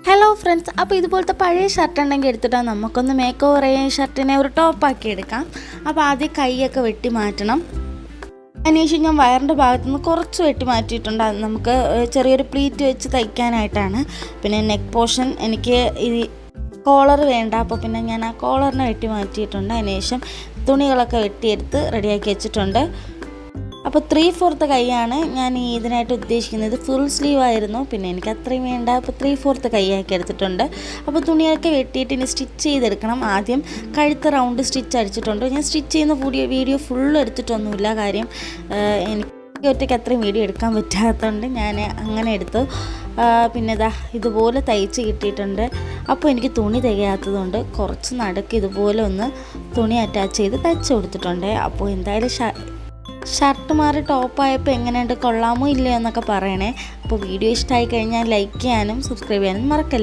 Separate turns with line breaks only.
Hello friends, അപ്പോൾ ഇതുപോലത്തെ പഴയ ഷർട്ട് ഉണ്ടെങ്കിൽ എടുത്തിട്ട് നമുക്കൊന്ന് മേക്ക് ഓവർ ചെയ്യാൻ ഷർട്ടിനെ ഒരു ടോപ്പാക്കി എടുക്കാം. അപ്പോൾ ആദ്യം കൈയൊക്കെ വെട്ടി മാറ്റണം. അതിനുശേഷം ഞാൻ വയറിൻ്റെ ഭാഗത്തുനിന്ന് കുറച്ച് വെട്ടി മാറ്റിയിട്ടുണ്ട്. അത് നമുക്ക് ചെറിയൊരു പ്ലീറ്റ് വെച്ച് തയ്ക്കാനായിട്ടാണ്. പിന്നെ നെക്ക് പോർഷൻ എനിക്ക് ഈ കോളർ വേണ്ട, അപ്പോൾ പിന്നെ ഞാൻ ആ കോളറിനെ വെട്ടി മാറ്റിയിട്ടുണ്ട്. അതിനുശേഷം തുണികളൊക്കെ വെട്ടിയെടുത്ത് റെഡിയാക്കി വെച്ചിട്ടുണ്ട്. അപ്പോൾ 3/4 കൈയാണ് ഞാൻ ഇതിനായിട്ട് ഉദ്ദേശിക്കുന്നത്. ഫുൾ സ്ലീവ് ആയിരുന്നു, പിന്നെ എനിക്ക് അത്രയും വേണ്ട, അപ്പോൾ 3/4 കൈയാക്കി എടുത്തിട്ടുണ്ട്. അപ്പോൾ തുണിയൊക്കെ വെട്ടിയിട്ട് ഇനി സ്റ്റിച്ച് ചെയ്തെടുക്കണം. ആദ്യം കഴുത്ത് റൗണ്ട് സ്റ്റിച്ച് അടിച്ചിട്ടുണ്ട്. ഞാൻ സ്റ്റിച്ച് ചെയ്യുന്ന വീഡിയോ ഫുൾ എടുത്തിട്ടൊന്നുമില്ല, കാര്യം എനിക്ക് ഒറ്റയ്ക്ക് അത്രയും വീഡിയോ എടുക്കാൻ പറ്റാത്തതുകൊണ്ട് ഞാൻ അങ്ങനെ എടുത്തു. പിന്നെ ഇതുപോലെ തയ്ച്ച് കിട്ടിയിട്ടുണ്ട്. അപ്പോൾ എനിക്ക് തുണി തികയാത്തതുകൊണ്ട് കുറച്ച് നടുക്ക് ഇതുപോലെ ഒന്ന് തുണി അറ്റാച്ച് ചെയ്ത് തയ്ച്ച് കൊടുത്തിട്ടുണ്ട്. അപ്പോൾ എന്തായാലും ഷർട്ട് മാറി ടോപ്പായപ്പോൾ എങ്ങനെയുണ്ട്, കൊള്ളാമോ ഇല്ലയോ എന്നൊക്കെ പറയണേ. അപ്പോൾ വീഡിയോ ഇഷ്ടമായി കഴിഞ്ഞാൽ ലൈക്ക് ചെയ്യാനും സബ്സ്ക്രൈബ് ചെയ്യാനും മറക്കല്ല.